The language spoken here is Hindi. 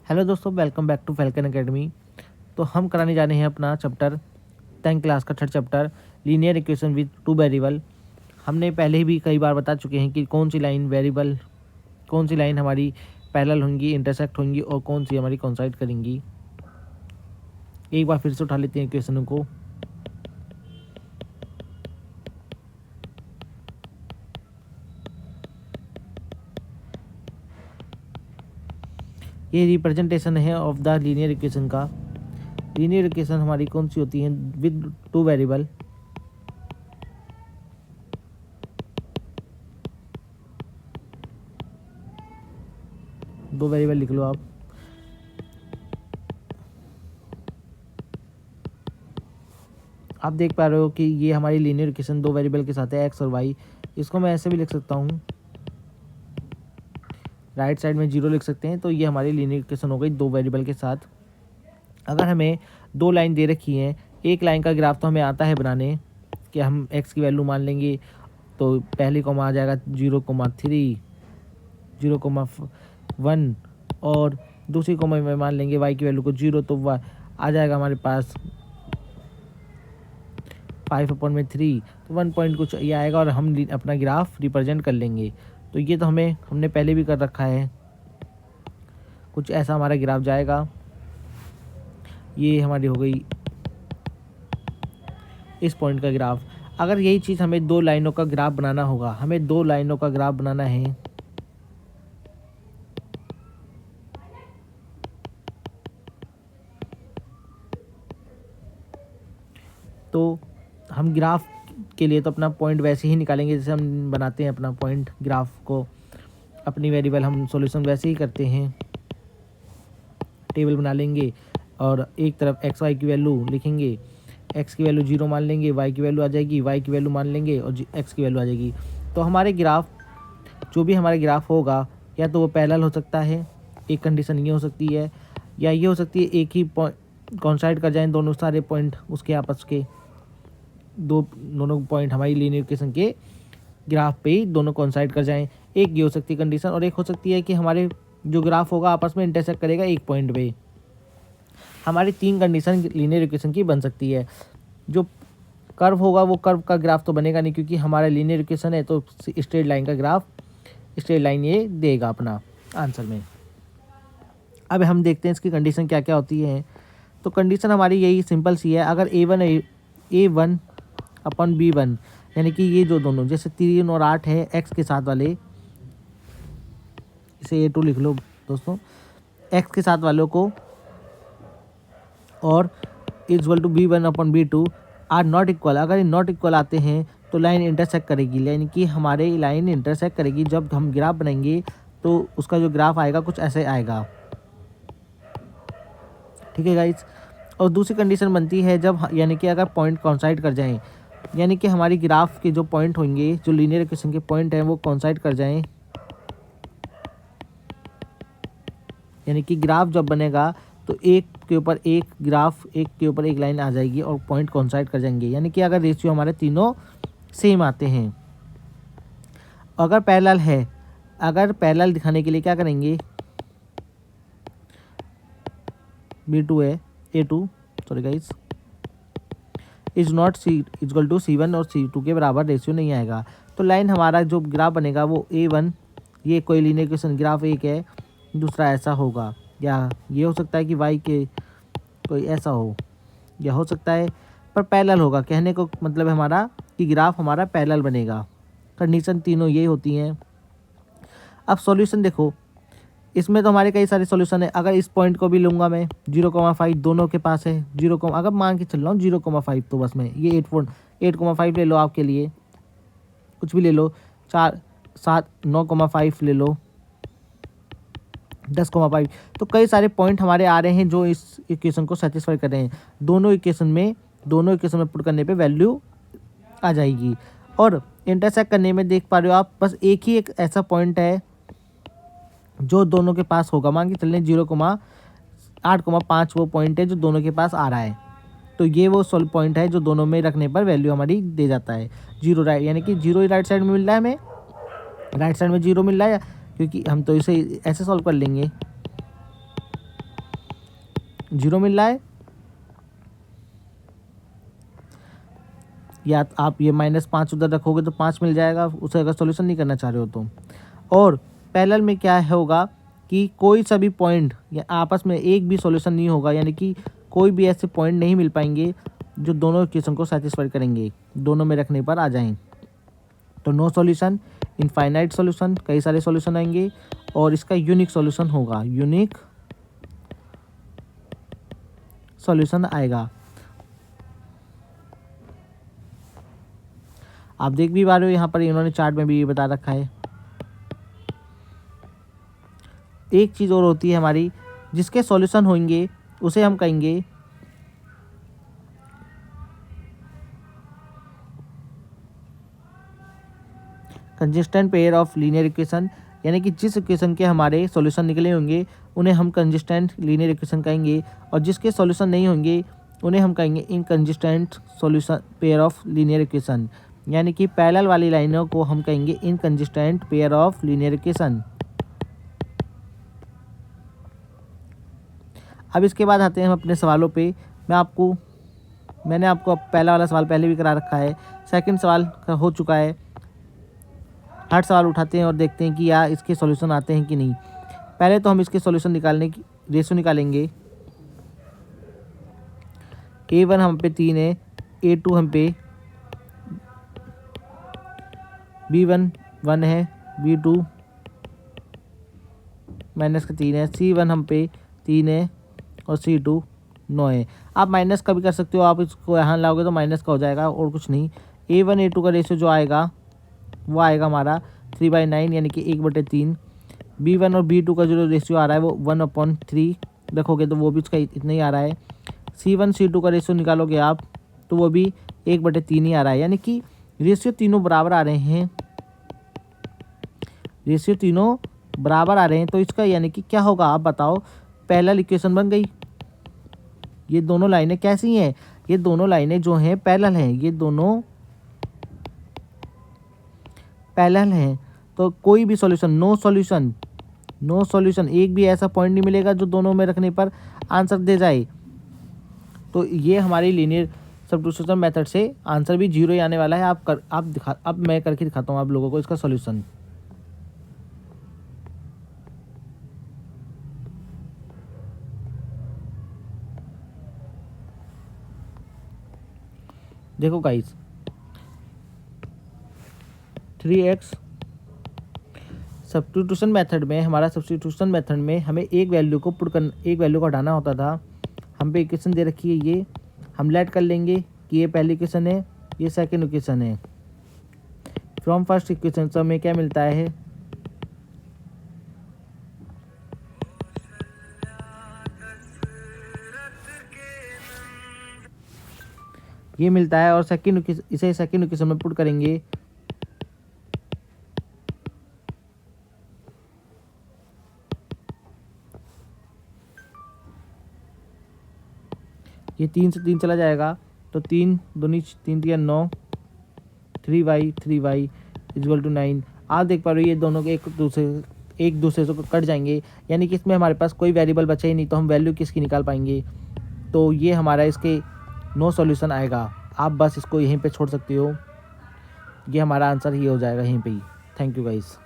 हेलो दोस्तों, welcome back to Falcon Academy. तो हम कराने जा रहे हैं अपना चैप्टर 10 क्लास का third chapter linear equation with two variable. हमने पहले भी कई बार बता चुके हैं कि कौन सी लाइन वेरिएबल, कौन सी लाइन हमारी पैरेलल होंगी, इंटरसेक्ट होंगी और कौन सी हमारी कोइंसाइड करेंगी। एक बार फिर से उठा लेते हैं इक्वेशनों को। ये रिप्रेजेंटेशन है ऑफ द लीनियर इक्वेशन का। लीनियर इक्वेशन हमारी कौन सी होती है? With two variable. दो वेरिएबल लिख लो आप। आप देख पा रहे हो कि ये हमारी लीनियर इक्वेशन दो वेरिएबल के साथ है, एक्स और वाई। इसको मैं ऐसे भी लिख सकता हूँ, राइट साइड में 0 लिख सकते हैं। तो ये हमारी लीनियर इक्वेशन हो गई दो वेरिएबल के साथ। अगर हमें दो लाइन दे रखी हैं, एक लाइन का ग्राफ तो हमें आता है बनाने कि हम एक्स की वैल्यू मान लेंगे, तो पहली कॉमा आ जाएगा 0,3, 0,1 और दूसरी कॉमा में मान लेंगे वाई की वैल्यू को 0, तो आ जाएगा हमारे पास 5/3, तो 1 पॉइंट कुछ ये आएगा और हम अपना ग्राफ रिप्रेजेंट कर लेंगे। तो ये तो हमने पहले भी कर रखा है। कुछ ऐसा हमारा ग्राफ जाएगा। ये हमारी हो गई इस पॉइंट का ग्राफ। अगर यही चीज़ हमें दो लाइनों का ग्राफ बनाना होगा, हमें दो लाइनों का ग्राफ बनाना है, तो हम ग्राफ के लिए तो अपना पॉइंट वैसे ही निकालेंगे जैसे हम बनाते हैं अपना पॉइंट ग्राफ को। अपनी वेरिएबल हम सॉल्यूशन वैसे ही करते हैं, टेबल बना लेंगे और एक तरफ एक्स वाई की वैल्यू लिखेंगे। एक्स की वैल्यू 0 मान लेंगे, वाई की वैल्यू आ जाएगी, वाई की वैल्यू मान लेंगे और एक्स की वैल्यू आ जाएगी। तो हमारे ग्राफ, जो भी हमारा ग्राफ होगा, या तो वो पैरेलल हो सकता है, एक कंडीशन ये हो सकती है, या ये हो सकती है एक ही पॉइंट कोइंसाइड कर जाएं दोनों सारे पॉइंट उसके आपस के, दोनों पॉइंट हमारी लीनियर इक्वेशन के ग्राफ पे ही दोनों कोइंसाइड कर जाएं। एक ये हो सकती है कंडीशन, और एक हो सकती है कि हमारे जो ग्राफ होगा आपस में इंटरसेक्ट करेगा एक पॉइंट पे। हमारी तीन कंडीशन लीनियर इक्वेशन की बन सकती है। जो कर्व होगा वो कर्व का ग्राफ तो बनेगा नहीं, क्योंकि हमारा लीनियर इक्वेशन है, तो स्ट्रेट लाइन का ग्राफ, स्ट्रेट लाइन ये देगा अपना आंसर में। अब हम देखते हैं इसकी कंडीशन क्या क्या होती है। तो कंडीशन हमारी यही सिंपल सी है। अगर A1 अपन B1, यानी कि ये जो दोनों, जैसे 3 और 8 है एक्स के साथ वाले, इसे A2 लिख लो दोस्तों, एक्स के साथ वालों को, और equal to B1/B2 are not equal. अगर ये नॉट इक्वल आते हैं तो लाइन इंटरसेक्ट करेगी, यानी कि हमारे लाइन इंटरसेक्ट करेगी। जब हम ग्राफ बनाएंगे तो उसका जो ग्राफ आएगा कुछ ऐसे आएगा, ठीक है गाइस। और दूसरी कंडीशन बनती है जब, यानी कि अगर पॉइंट कोइंसाइड कर जाएं, यानी कि हमारी ग्राफ के जो पॉइंट होंगे, जो लीनियर इक्वेशन के पॉइंट हैं, वो कोइंसाइड कर जाएं, यानी कि ग्राफ जब बनेगा तो एक के ऊपर एक ग्राफ, एक के ऊपर एक लाइन आ जाएगी और पॉइंट कोइंसाइड कर जाएंगे, यानी कि अगर रेशियो हमारे तीनों सेम आते हैं। अगर पैरेलल है, अगर पैरेलल दिखाने के लिए क्या करेंगे, B2 है, A2 sorry guys, is not equal to C1 और C2 के बराबर रेशियो नहीं आएगा। तो लाइन हमारा जो ग्राफ बनेगा वो A1, ये कोई लीनियर इक्वेशन ग्राफ एक है, दूसरा ऐसा होगा, या ये हो सकता है कि वाई के कोई ऐसा हो, या हो सकता है पर पैरेलल होगा। कहने को मतलब हमारा कि ग्राफ हमारा पैरेलल बनेगा। कंडीशन तीनों ये होती हैं। अब सॉल्यूशन देखो, इसमें तो हमारे कई सारे सॉल्यूशन है। अगर इस पॉइंट को भी लूँगा मैं, 0,5 दोनों के पास है, अगर मान के चल रहा हूँ 0,5, तो बस मैं ये 8,5 ले लो आपके लिए, कुछ भी ले लो, 4, 7, 9,5 ले लो, 10,5। तो कई सारे पॉइंट हमारे आ रहे हैं जो इस इक्वेशन को सेटिस्फाई कर रहे हैं। दोनों इक्वेशन में पुट करने पे वैल्यू आ जाएगी। और इंटरसेक्ट करने में देख पा रहे हो आप, बस एक ही एक ऐसा पॉइंट है जो दोनों के पास होगा। मान के चल रहे 0,8,5 वो पॉइंट है जो दोनों के पास आ रहा है। तो ये वो सोल्व पॉइंट है जो दोनों में रखने पर वैल्यू हमारी दे जाता है 0 राइट, यानी कि 0 ही राइट साइड में मिल रहा है हमें, राइट साइड में 0 मिल रहा है, क्योंकि हम तो इसे ऐसे सॉल्व कर लेंगे। 0 मिल रहा है, या आप ये -5 उधर रखोगे तो 5 मिल जाएगा, उसे अगर सॉल्यूशन नहीं करना चाह रहे हो तो। और पैरेलल में क्या होगा कि कोई सा भी पॉइंट या आपस में एक भी सॉल्यूशन नहीं होगा, यानी कि कोई भी ऐसे पॉइंट नहीं मिल पाएंगे जो दोनों इक्वेशन को सेटिस्फाई करेंगे, दोनों में रखने पर आ जाएं। तो नो सॉल्यूशन, इनफाइनाइट सॉल्यूशन, कई सारे सॉल्यूशन आएंगे, और इसका यूनिक सॉल्यूशन होगा, यूनिक सॉल्यूशन आएगा। आप देख भी पा रहे हो यहाँ पर इन्होंने चार्ट में भी बता रखा है। एक चीज़ और होती है हमारी, जिसके सॉल्यूशन होंगे उसे हम कहेंगे consistent pair of linear equation, यानी कि जिस इक्वेशन के हमारे सॉल्यूशन निकले होंगे उन्हें हम कंसिस्टेंट लीनियर इक्वेशन कहेंगे, और जिसके सॉल्यूशन नहीं होंगे उन्हें हम कहेंगे inconsistent solution pair of linear equation, यानी कि पैरेलल वाली लाइनों को हम कहेंगे inconsistent pair of linear equation. अब इसके बाद आते हैं हम अपने सवालों पे। मैंने आपको पहला वाला सवाल पहले भी करा रखा है, सेकंड सवाल हो चुका है। हर सवाल उठाते हैं और देखते हैं कि यार इसके सॉल्यूशन आते हैं कि नहीं। पहले तो हम इसके सॉल्यूशन निकालने की रेशो निकालेंगे। A1 हम पे 3 है, A2 हम पे B1 1 है, B2 -3 है, C1 हम पे 3 है और C2 9 है। आप माइनस का भी कर सकते हो, आप इसको यहाँ लाओगे तो माइनस का हो जाएगा और कुछ नहीं। A1 A2 का रेशियो जो आएगा वो आएगा हमारा 3/9, यानी कि 1/3। B1 और B2 का जो रेशियो आ रहा है वो 1/3 रखोगे तो वो भी उसका इतना ही आ रहा है। C1 C2 का रेशियो निकालोगे आप तो वो भी 1/3 ही आ रहा है, यानी कि रेशियो तीनों बराबर आ रहे हैं, रेशियो तीनों बराबर आ रहे हैं। तो इसका यानी कि क्या होगा आप बताओ, पहला इक्वेशन बन गई। ये दोनों लाइनें कैसी हैं, ये दोनों लाइनें जो हैं पैरेलल हैं, ये दोनों पैरेलल हैं। तो कोई भी सॉल्यूशन, नो सॉल्यूशन, एक भी ऐसा पॉइंट नहीं मिलेगा जो दोनों में रखने पर आंसर दे जाए। तो ये हमारी लीनियर सब्स्टिट्यूशन मेथड से आंसर भी 0 ही आने वाला है। अब मैं करके दिखाता हूँ आप लोगों को इसका सॉल्यूशन। देखो गाइस, 3x सब्स्टिट्यूशन मेथड में हमें एक वैल्यू को हटाना होता था। हम पे इक्वेशन दे रखी है, ये हम लेट कर लेंगे कि ये पहली इक्वेशन है, ये सेकंड इक्वेशन है। फ्रॉम फर्स्ट इक्वेशन से हमें क्या मिलता है, ये मिलता है, और इसे सेकंड इक्वेशन में पुट करेंगे। ये 3 से 3 चला जाएगा तो 3 दूनी 3 3 9, 3y = 9। आप देख पा रहे हो ये दोनों के एक दूसरे से कट जाएंगे, यानी कि इसमें हमारे पास कोई वेरिएबल बचा ही नहीं, तो हम वैल्यू किसकी निकाल पाएंगे। तो ये हमारा इसके नो सॉल्यूशन आएगा। आप बस इसको यहीं पे छोड़ सकते हो, ये हमारा आंसर ही हो जाएगा यहीं पे ही। Thank you guys.